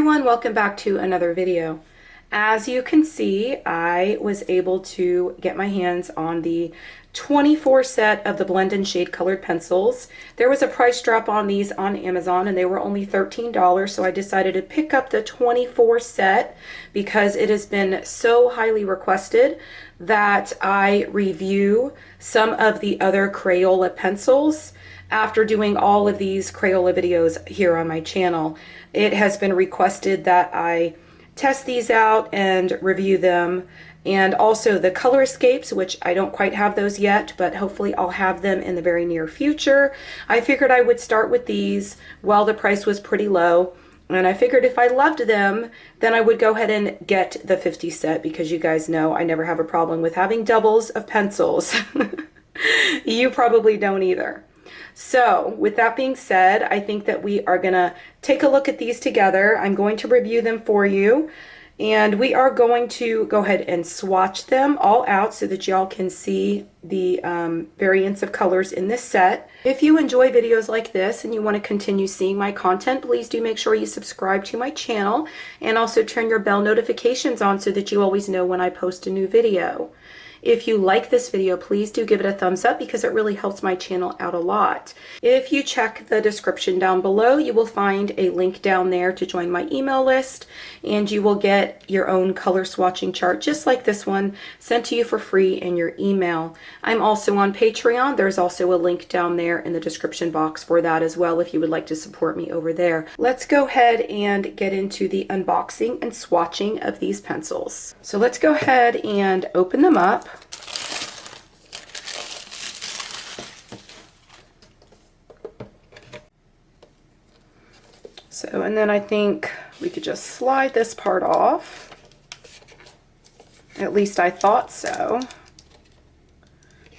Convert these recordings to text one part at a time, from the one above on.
everyone, welcome back to another video. As you can see, I was able to get my hands on the 24 set of the blend and shade colored pencils. There was a price drop on these on Amazon and they were only $13, so I decided to pick up the 24 set because it has been so highly requested that I review some of the other Crayola pencils. After doing all of these Crayola videos here on my channel, it has been requested that I test these out and review them, and also the color escapes, which I don't quite have those yet, but hopefully I'll have them in the very near future. I figured I would start with these while the price was pretty low, and I figured if I loved them, then I would go ahead and get the 50 set, because you guys know I never have a problem with having doubles of pencils. You probably don't either. So with that being said, I think that we are going to take a look at these together. I'm going to review them for you, and we are going to go ahead and swatch them all out so that y'all can see the variants of colors in this set. If you enjoy videos like this and you want to continue seeing my content, please do make sure you subscribe to my channel and also turn your bell notifications on so that you always know when I post a new video. If you like this video, please do give it a thumbs up because it really helps my channel out a lot. If you check the description down below, you will find a link down there to join my email list, and you will get your own color swatching chart just like this one sent to you for free in your email. I'm also on Patreon. There's also a link down there in the description box for that as well if you would like to support me over there. Let's go ahead and get into the unboxing and swatching of these pencils. So let's go ahead and open them up. So, and then I think we could just slide this part off. At least I thought so.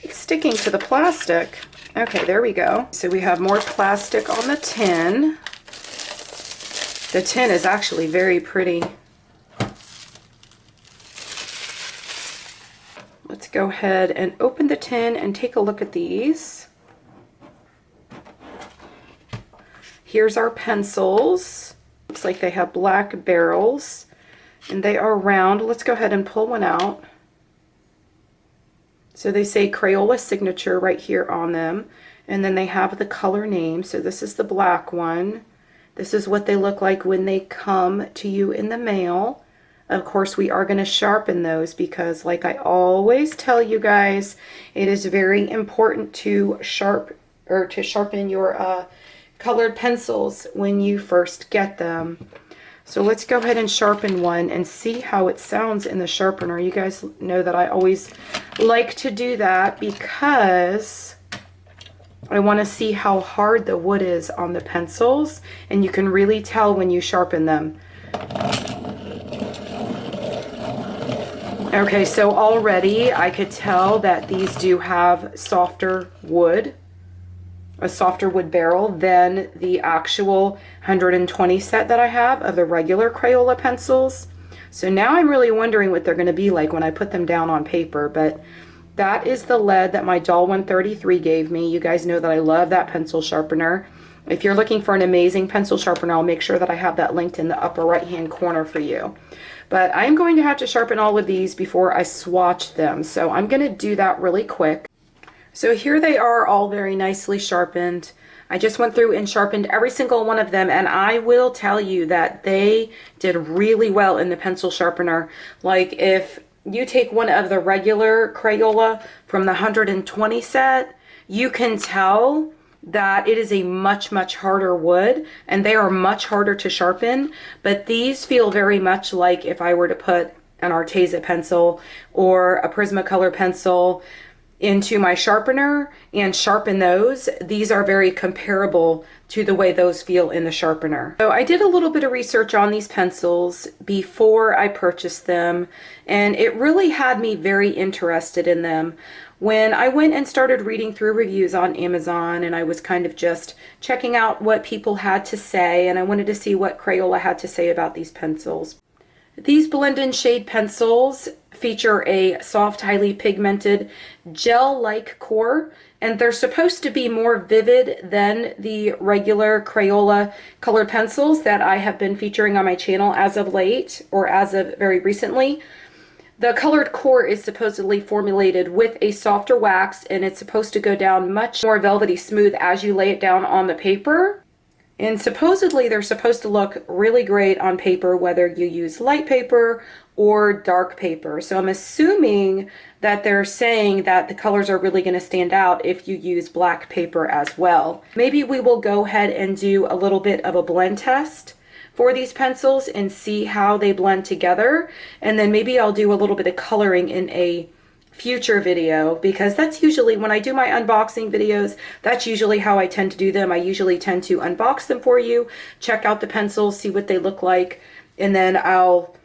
It's sticking to the plastic. Okay, there we go. So we have more plastic on the tin. The tin is actually very pretty. Let's go ahead and open the tin and take a look at these. Here's our pencils. Looks like they have black barrels and they are round. Let's go ahead and pull one out. So they say Crayola signature right here on them, and then they have the color name. So this is the black one. This is what they look like when they come to you in the mail. Of course, we are going to sharpen those because, like I always tell you guys, it is very important to sharpen your colored pencils when you first get them. So let's go ahead and sharpen one and see how it sounds in the sharpener. You guys know that I always like to do that because I want to see how hard the wood is on the pencils, and you can really tell when you sharpen them. Okay, so already I could tell that these do have softer wood, a softer wood barrel than the actual 120 set that I have of the regular Crayola pencils. So now I'm really wondering what they're going to be like when I put them down on paper, but that is the lead that my Doll 133 gave me. You guys know that I love that pencil sharpener. If you're looking for an amazing pencil sharpener, I'll make sure that I have that linked in the upper right hand corner for you. But I'm going to have to sharpen all of these before I swatch them, so I'm going to do that really quick. So here they are, all very nicely sharpened. I just went through and sharpened every single one of them, and I will tell you that they did really well in the pencil sharpener. Like, if you take one of the regular Crayola from the 120 set, you can tell that it is a much harder wood, and they are much harder to sharpen. But these feel very much like if I were to put an Arteza pencil or a Prismacolor pencil into my sharpener and sharpen those. These are very comparable to the way those feel in the sharpener. So I did a little bit of research on these pencils before I purchased them, and it really had me very interested in them. When I went and started reading through reviews on Amazon, and I was kind of just checking out what people had to say, and I wanted to see what Crayola had to say about these pencils. These blend and shade pencils feature a soft, highly pigmented gel-like core, and they're supposed to be more vivid than the regular Crayola colored pencils that I have been featuring on my channel as of late, or as of very recently. The colored core is supposedly formulated with a softer wax, and it's supposed to go down much more velvety smooth as you lay it down on the paper. And supposedly they're supposed to look really great on paper, whether you use light paper or dark paper. So I'm assuming that they're saying that the colors are really going to stand out if you use black paper as well. Maybe we will go ahead and do a little bit of a blend test for these pencils and see how they blend together. And then maybe I'll do a little bit of coloring in a future video, because that's usually when I do my unboxing videos, that's usually how I tend to do them. I usually tend to unbox them for you, check out the pencils, see what they look like, and then I'll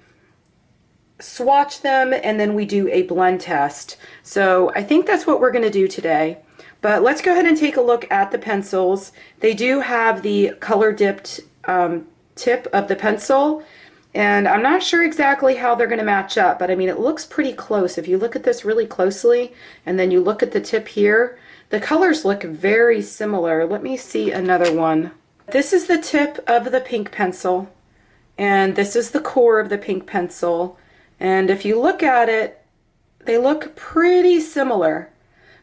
swatch them, and then we do a blend test. So I think that's what we're going to do today. But let's go ahead and take a look at the pencils. They do have the color dipped tip of the pencil, and I'm not sure exactly how they're going to match up, but I mean, it looks pretty close. If you look at this really closely and then you look at the tip here, the colors look very similar. Let me see another one. This is the tip of the pink pencil, and this is the core of the pink pencil. And if you look at it, they look pretty similar.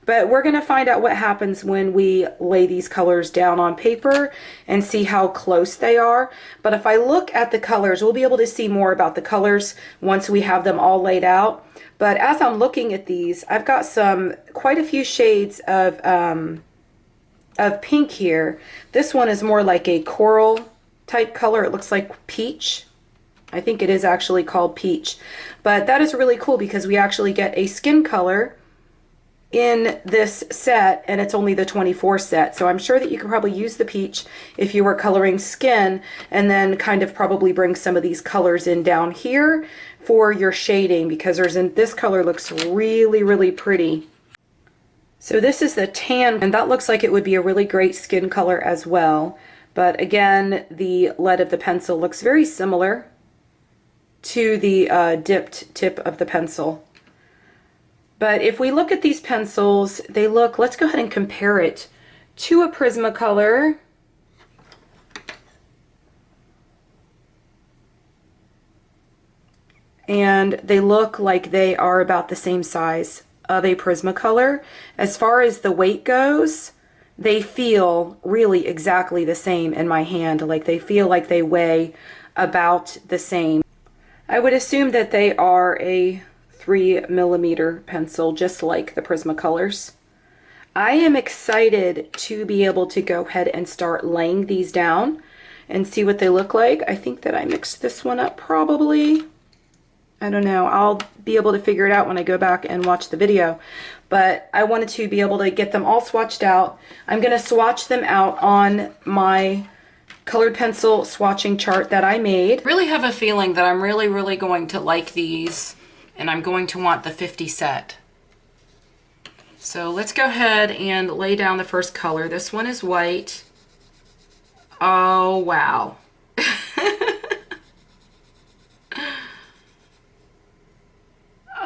But we're going to find out what happens when we lay these colors down on paper and see how close they are. But if I look at the colors, we'll be able to see more about the colors once we have them all laid out. But as I'm looking at these, I've got quite a few shades of pink here. This one is more like a coral type color. It looks like peach. I think it is actually called peach. But that is really cool because we actually get a skin color in this set, and it's only the 24 set. So I'm sure that you could probably use the peach if you were coloring skin, and then kind of probably bring some of these colors in down here for your shading, because this color looks really, really pretty. So this is the tan, and that looks like it would be a really great skin color as well. But again, the lead of the pencil looks very similar to the dipped tip of the pencil. But if we look at these pencils, let's go ahead and compare it to a Prismacolor. And they look like they are about the same size of a Prismacolor. As far as the weight goes, they feel really exactly the same in my hand. Like they feel like they weigh about the same. I would assume that they are a 3mm pencil, just like the Prismacolors. I am excited to be able to go ahead and start laying these down and see what they look like. I think that I mixed this one up probably. I don't know. I'll be able to figure it out when I go back and watch the video. But I wanted to be able to get them all swatched out. I'm going to swatch them out on my colored pencil swatching chart that I made. Really have a feeling that I'm really going to like these, and I'm going to want the 50 set. So let's go ahead and lay down the first color. This one is white. Oh, wow.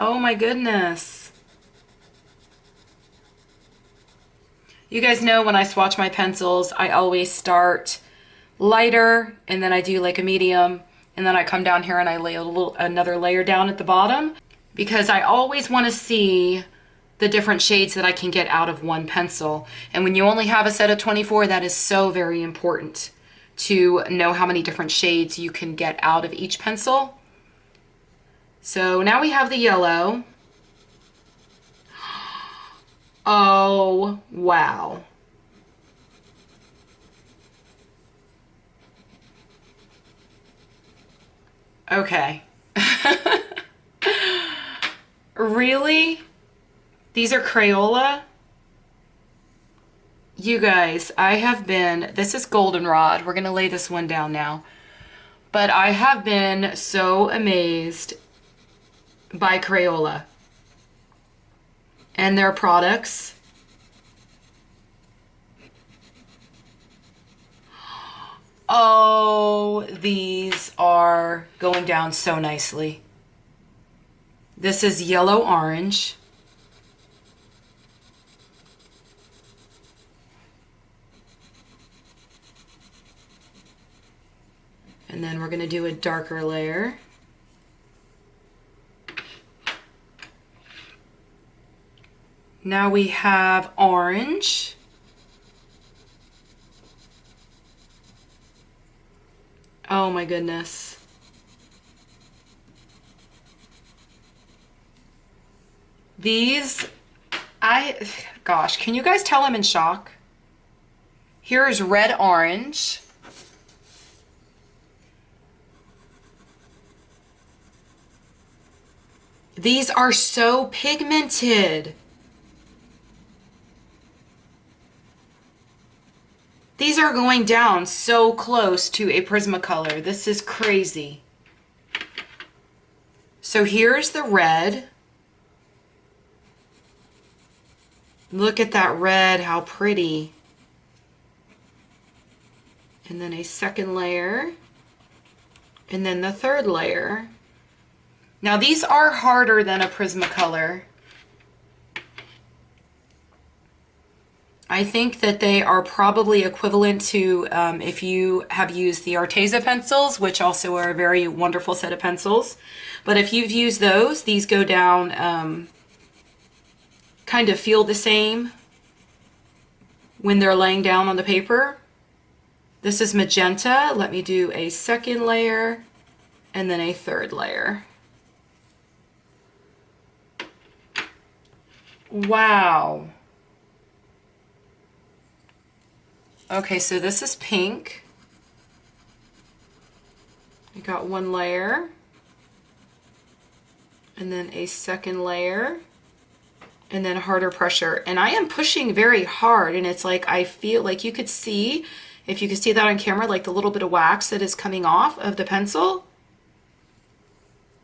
Oh my goodness. You guys know when I swatch my pencils, I always start lighter, and then I do like a medium, and then I come down here and I lay another layer down at the bottom, because I always want to see the different shades that I can get out of one pencil. And when you only have a set of 24, that is so very important to know how many different shades you can get out of each pencil. So now we have the yellow. Oh, wow. Okay. Really? These are Crayola? You guys, this is Goldenrod. We're going to lay this one down now. But I have been so amazed by Crayola and their products. Oh how these are going down so nicely. This is yellow orange. And then we're going to do a darker layer. Now we have orange. Oh my goodness. These, gosh, can you guys tell I'm in shock? Here is red orange. These are so pigmented. These are going down so close to a Prismacolor. This is crazy. So here's the red. Look at that red, how pretty. And then a second layer. And then the third layer. Now these are harder than a Prismacolor. I think that they are probably equivalent to if you have used the Arteza pencils, which also are a very wonderful set of pencils. But if you've used those, these go down, kind of feel the same when they're laying down on the paper. This is magenta. Let me do a second layer and then a third layer. Wow. Okay, so this is pink. I got one layer, and then a second layer, and then harder pressure. And I am pushing very hard, and it's like I feel like you could see, if you could see that on camera, like the little bit of wax that is coming off of the pencil.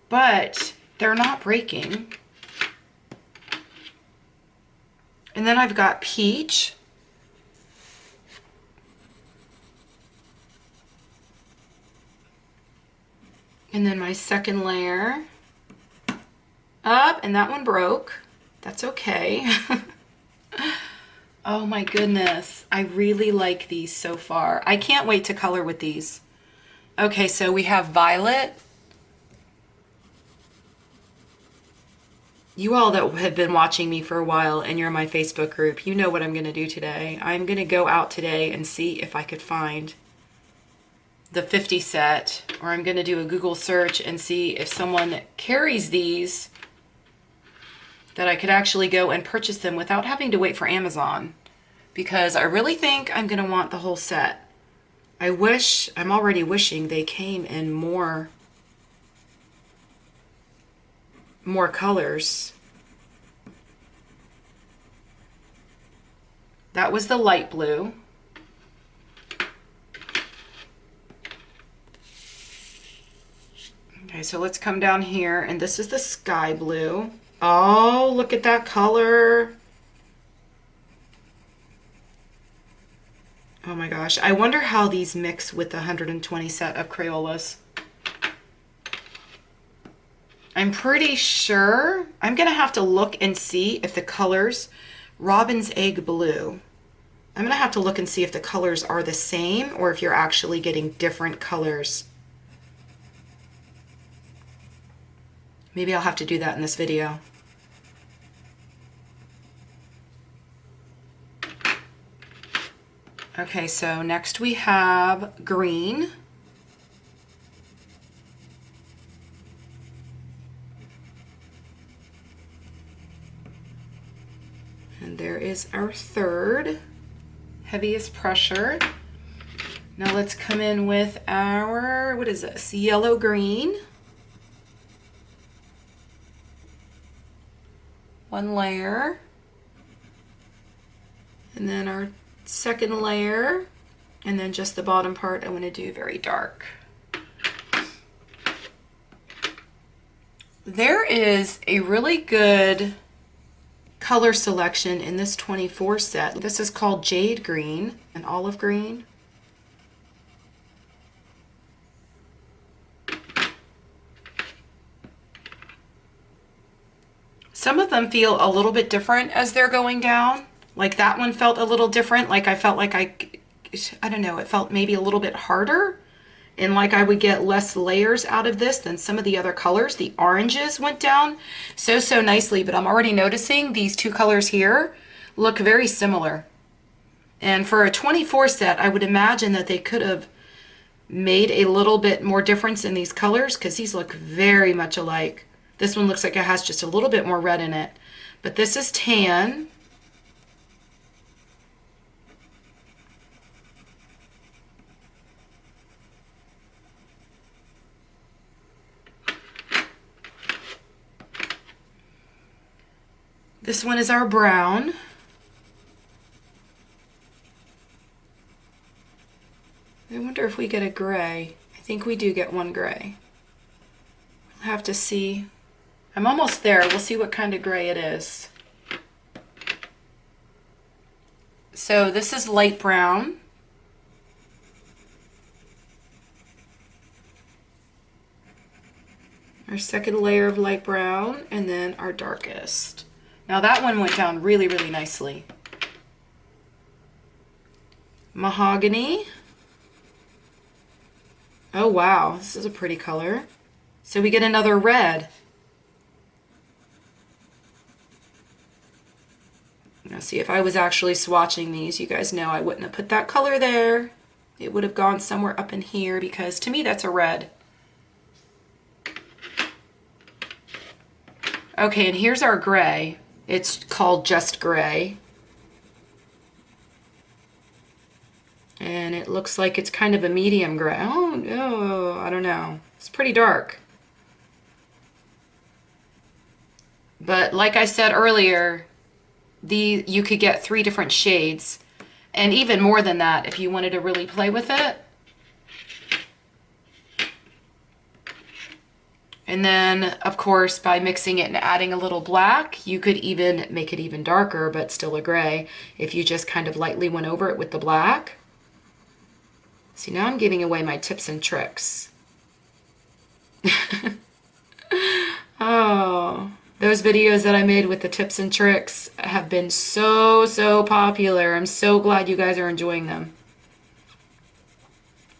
But they're not breaking. And then I've got peach. And then my second layer up, and that one broke. That's okay. Oh my goodness. I really like these so far. I can't wait to color with these. Okay, so we have violet. You all that have been watching me for a while and you're in my Facebook group, you know what I'm going to do today. I'm going to go out today and see if I could find the 50 set, or I'm going to do a Google search and see if someone carries these that I could actually go and purchase them without having to wait for Amazon, because I really think I'm going to want the whole set. I'm already wishing they came in more colors. That was the light blue. Okay, so let's come down here, and this is the sky blue. Oh, look at that color. Oh my gosh, I wonder how these mix with the 120 set of Crayolas. I'm pretty sure, I'm gonna have to look and see if the colors, Robin's Egg Blue, I'm gonna have to look and see if the colors are the same or if you're actually getting different colors. Maybe I'll have to do that in this video. Okay, so next we have green. And there is our third, heaviest pressure. Now let's come in with our, what is this, yellow green. One layer, and then our second layer, and then just the bottom part I'm going to do very dark. There is a really good color selection in this 24 set. This is called Jade Green and Olive Green. Some of them feel a little bit different as they're going down. Like that one felt a little different. Like I felt like I don't know, it felt maybe a little bit harder. And like I would get less layers out of this than some of the other colors. The oranges went down so nicely, but I'm already noticing these two colors here look very similar. And for a 24 set, I would imagine that they could have made a little bit more difference in these colors because these look very much alike. This one looks like it has just a little bit more red in it, but this is tan. This one is our brown. I wonder if we get a gray. I think we do get one gray. We'll have to see. I'm almost there. We'll see what kind of gray it is. So this is light brown. Our second layer of light brown, and then our darkest. Now that one went down really nicely. Mahogany. Oh wow, this is a pretty color. So we get another red. Now see, if I was actually swatching these, you guys know I wouldn't have put that color there. It would have gone somewhere up in here because to me that's a red. Okay, and here's our gray. It's called just gray. And it looks like it's kind of a medium gray. Oh, no, I don't know. It's pretty dark. But like I said earlier, you could get 3 different shades. And even more than that if you wanted to really play with it. And then, of course, by mixing it and adding a little black, you could even make it even darker, but still a gray, if you just kind of lightly went over it with the black. See, now I'm giving away my tips and tricks. Oh, those videos that I made with the tips and tricks have been so popular. I'm so glad you guys are enjoying them.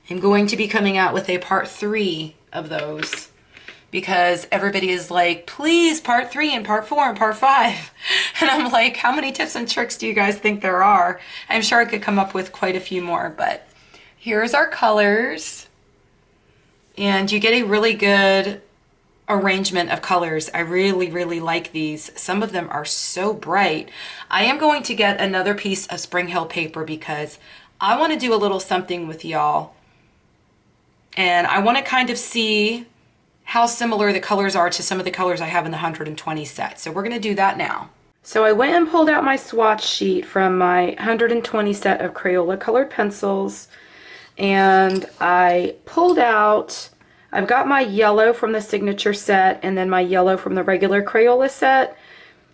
I'm going to be coming out with a part 3 of those, because everybody is like, please, part 3 and part 4 and part 5. And I'm like, how many tips and tricks do you guys think there are? I'm sure I could come up with quite a few more, but here's our colors. And you get a really good arrangement of colors. I really like these. Some of them are so bright. I am going to get another piece of Spring Hill paper because I want to do a little something with y'all. And I want to kind of see how similar the colors are to some of the colors I have in the 120 set. So we're going to do that now. So I went and pulled out my swatch sheet from my 120 set of Crayola colored pencils, and I pulled out, I've got my yellow from the signature set and then my yellow from the regular Crayola set,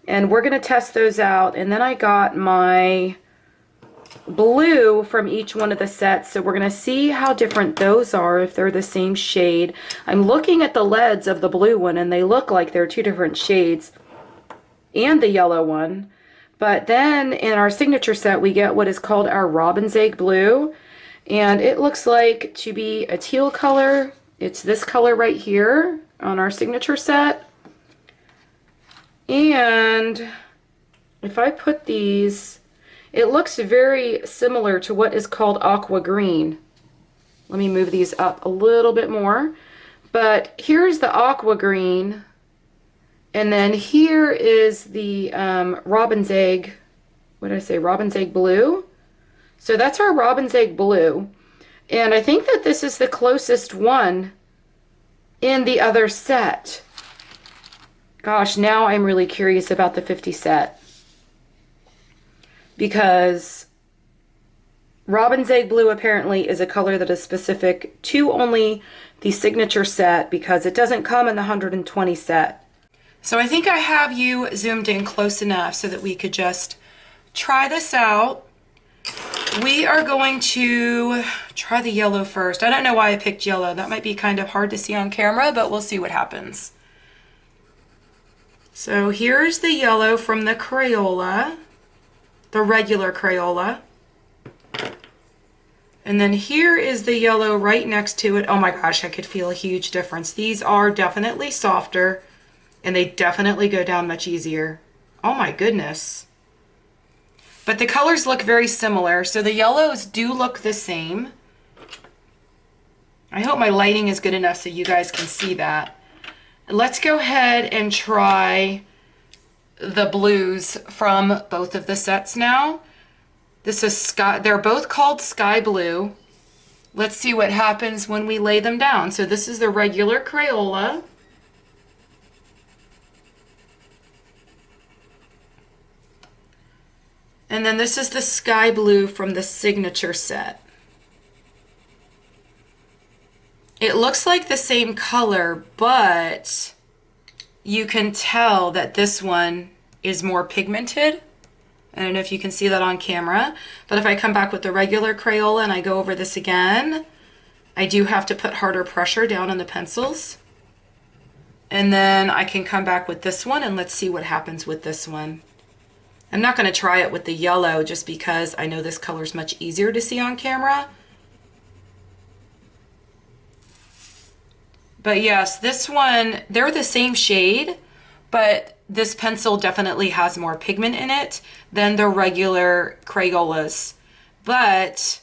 and we're going to test those out. And then I got my blue from each one of the sets, so we're going to see how different those are, if they're the same shade. I'm looking at the leads of the blue one and they look like they're 2 different shades, and the yellow one. But then in our signature set we get what is called our Robin's Egg blue, and it looks like to be a teal color. It's this color right here on our signature set. And if I put these, it looks very similar to what is called aqua green. Let me move these up a little bit more. But here's the aqua green, and then here is the Robin's Egg, what did I say, Robin's Egg blue. So that's our Robin's Egg blue. And I think that this is the closest one in the other set. Gosh, now I'm really curious about the 50 set, because Robin's Egg blue apparently is a color that is specific to only the signature set, because it doesn't come in the 120 set. So I think I have you zoomed in close enough so that we could just try this out. We are going to try the yellow first. I don't know why I picked yellow. That might be kind of hard to see on camera, but we'll see what happens. So here's the yellow from the Crayola, the regular Crayola. And then here is the yellow right next to it. Oh my gosh, I could feel a huge difference. These are definitely softer and they definitely go down much easier. Oh my goodness. But the colors look very similar. So the yellows do look the same. I hope my lighting is good enough so you guys can see that. Let's go ahead and try the blues from both of the sets now. This is sky, they're both called sky blue. Let's see what happens when we lay them down. So this is the regular Crayola. And then this is the sky blue from the signature set. It looks like the same color, but you can tell that this one is more pigmented. I don't know if you can see that on camera, but if I come back with the regular Crayola and I go over this again, I do have to put harder pressure down on the pencils. And then I can come back with this one and let's see what happens with this one. I'm not going to try it with the yellow just because I know this color is much easier to see on camera. But yes, this one, they're the same shade, but this pencil definitely has more pigment in it than the regular Crayolas. But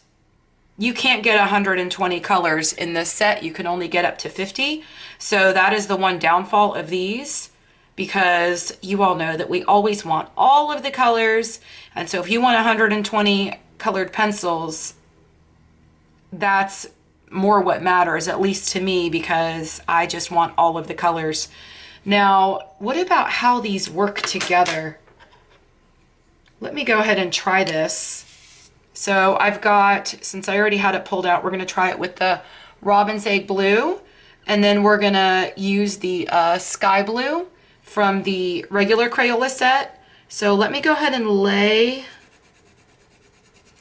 you can't get 120 colors in this set. You can only get up to 50. So that is the one downfall of these, because you all know that we always want all of the colors. And so if you want 120 colored pencils, that's more what matters, at least to me, because I just want all of the colors. Now, what about how these work together? Let me go ahead and try this. So I've got, since I already had it pulled out, we're going to try it with the Robin's Egg Blue, and then we're going to use the Sky Blue from the regular Crayola set. So let me go ahead and lay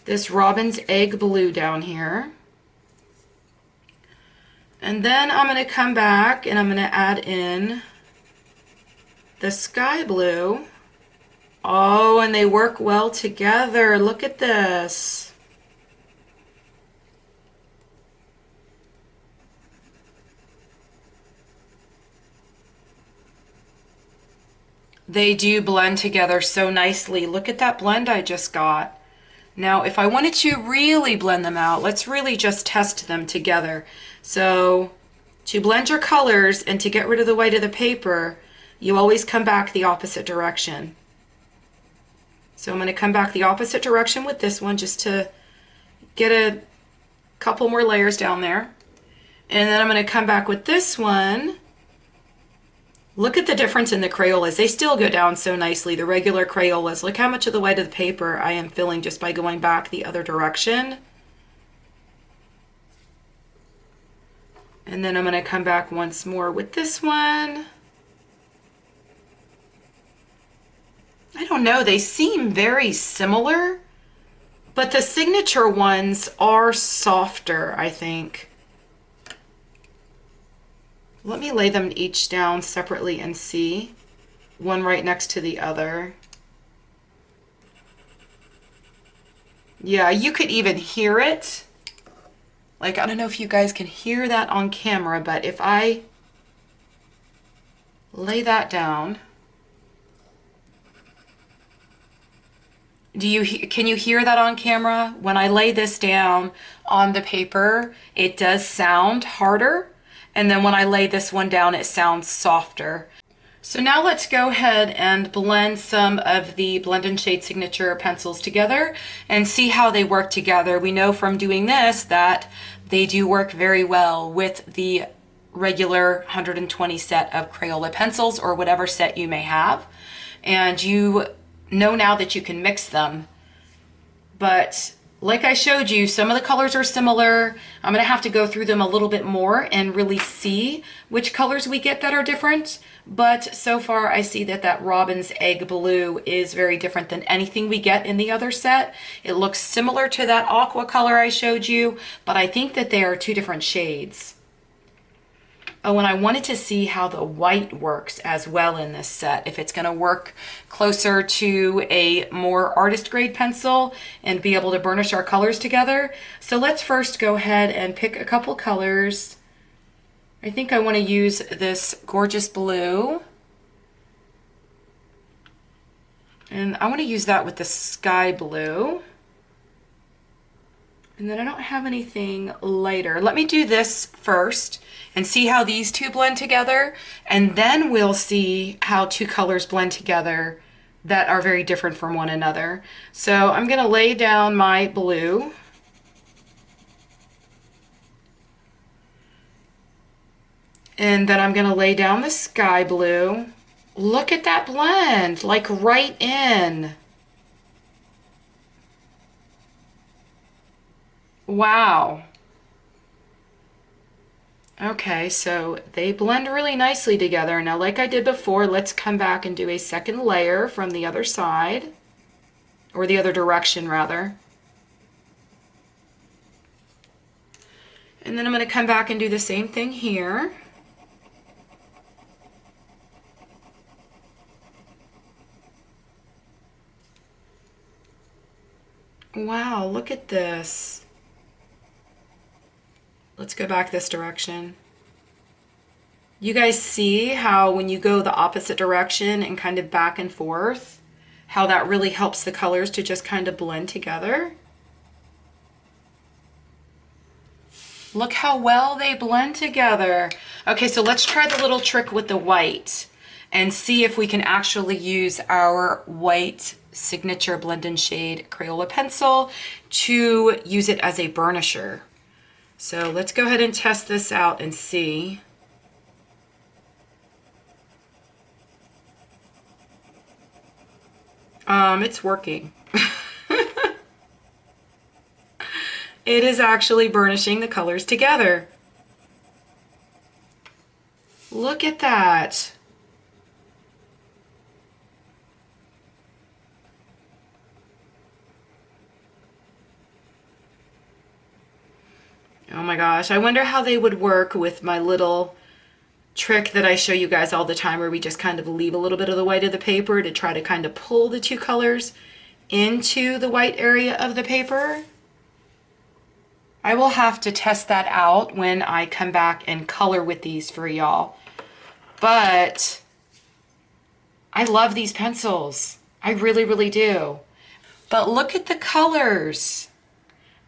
this Robin's Egg Blue down here. And then I'm going to come back and I'm going to add in the Sky Blue. Oh, and they work well together. Look at this. They do blend together so nicely. Look at that blend I just got. Now, if I wanted to really blend them out, let's really just test them together. So, to blend your colors and to get rid of the white of the paper, you always come back the opposite direction. So I'm going to come back the opposite direction with this one just to get a couple more layers down there. And then I'm going to come back with this one. Look at the difference in the Crayolas. They still go down so nicely, the regular Crayolas. Look how much of the white of the paper I am filling just by going back the other direction. And then I'm going to come back once more with this one. I don't know, they seem very similar, but the signature ones are softer, I think. Let me lay them each down separately and see. One right next to the other. Yeah, you could even hear it. Like, I don't know if you guys can hear that on camera, but if I lay that down, can you hear that on camera? When I lay this down on the paper, it does sound harder. And then when I lay this one down, it sounds softer. So now let's go ahead and blend some of the Blend & Shade Signature pencils together and see how they work together. We know from doing this that they do work very well with the regular 120 set of Crayola pencils or whatever set you may have. And you know now that you can mix them. But like I showed you, some of the colors are similar. I'm going to have to go through them a little bit more and really see which colors we get that are different. But so far I see that that Robin's Egg Blue is very different than anything we get in the other set. It looks similar to that aqua color I showed you, but I think that they are two different shades. Oh, and I wanted to see how the white works as well in this set, if it's going to work closer to a more artist grade pencil and be able to burnish our colors together. So let's first go ahead and pick a couple colors. I think I want to use this gorgeous blue. And I want to use that with the sky blue. And then I don't have anything lighter. Let me do this first and see how these two blend together. And then we'll see how two colors blend together that are very different from one another. So I'm going to lay down my blue. And then I'm going to lay down the sky blue. Look at that blend, like right in. Wow. Okay, so they blend really nicely together. Now, like I did before, let's come back and do a second layer from the other side, or the other direction rather. And then I'm going to come back and do the same thing here. Wow, look at this. Let's go back this direction. You guys see how when you go the opposite direction and kind of back and forth, how that really helps the colors to just kind of blend together? Look how well they blend together. Okay, so let's try the little trick with the white and see if we can actually use our white signature blend and shade Crayola pencil to use it as a burnisher. So let's go ahead and test this out and see. It's working. It is actually burnishing the colors together. Look at that. Oh my gosh, I wonder how they would work with my little trick that I show you guys all the time, where we just kind of leave a little bit of the white of the paper to try to kind of pull the two colors into the white area of the paper. I will have to test that out when I come back and color with these for y'all. But I love these pencils. I really, really do. But look at the colors.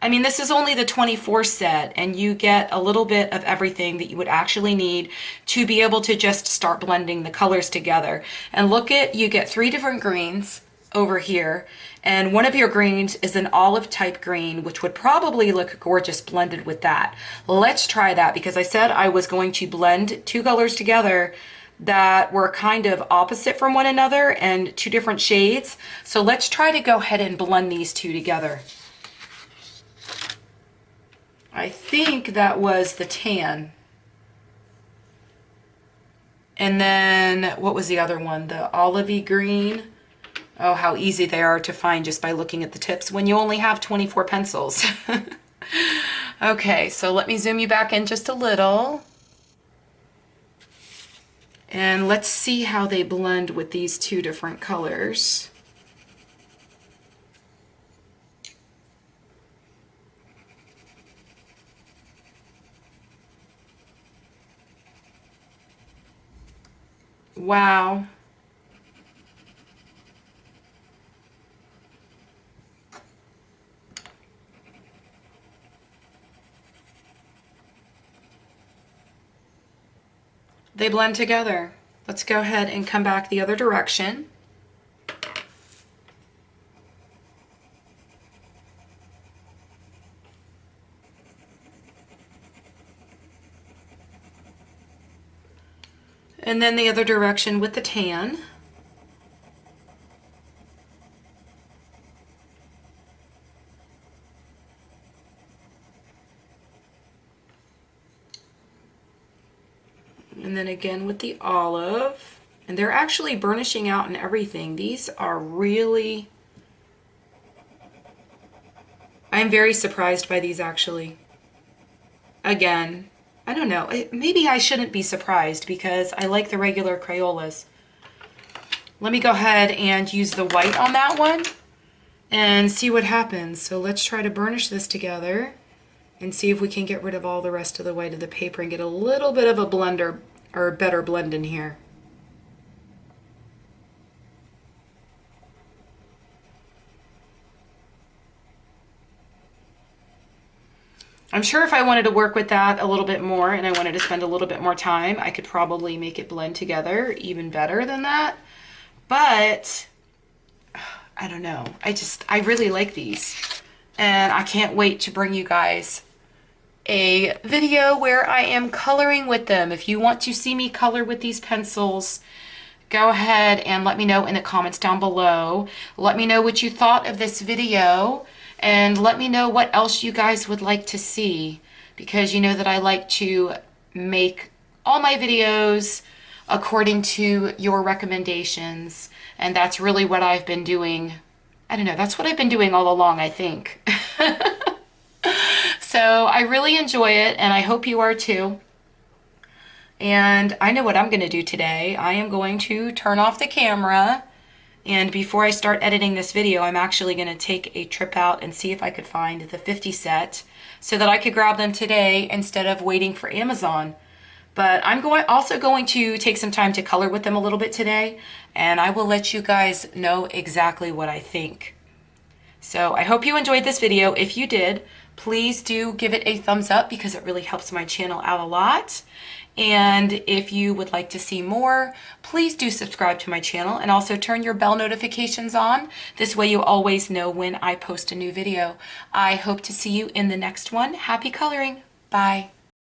I mean, this is only the 24 set, and you get a little bit of everything that you would actually need to be able to just start blending the colors together. And look at, you get 3 different greens over here, and one of your greens is an olive type green, which would probably look gorgeous blended with that. Let's try that, because I said I was going to blend 2 colors together that were kind of opposite from one another and 2 different shades. So let's try to go ahead and blend these 2 together. I think that was the tan. And then, what was the other one? The olivey green. Oh, how easy they are to find just by looking at the tips when you only have 24 pencils. Okay, so let me zoom you back in just a little. And let's see how they blend with these 2 different colors. Wow. They blend together. Let's go ahead and come back the other direction. And then the other direction with the tan. And then again with the olive. And they're actually burnishing out and everything. These are really... I'm very surprised by these actually. Again, I don't know. Maybe I shouldn't be surprised because I like the regular Crayolas. Let me go ahead and use the white on that one and see what happens. So let's try to burnish this together and see if we can get rid of all the rest of the white of the paper and get a little bit of a blender or a better blend in here. I'm sure if I wanted to work with that a little bit more and I wanted to spend a little bit more time, I could probably make it blend together even better than that. But I don't know. I really like these. And I can't wait to bring you guys a video where I am coloring with them. If you want to see me color with these pencils, go ahead and let me know in the comments down below. Let me know what you thought of this video. And let me know what else you guys would like to see, because you know that I like to make all my videos according to your recommendations, and that's really what I've been doing. I don't know, that's what I've been doing all along, I think. So I really enjoy it, and I hope you are too. And I know what I'm going to do today. I am going to turn off the camera. And before I start editing this video, I'm actually going to take a trip out and see if I could find the 50 set so that I could grab them today instead of waiting for Amazon. But I'm also going to take some time to color with them a little bit today, and I will let you guys know exactly what I think. So I hope you enjoyed this video. If you did, please do give it a thumbs up because it really helps my channel out a lot. And if you would like to see more, please do subscribe to my channel and also turn your bell notifications on. This way you always know when I post a new video. I hope to see you in the next one. Happy coloring. Bye.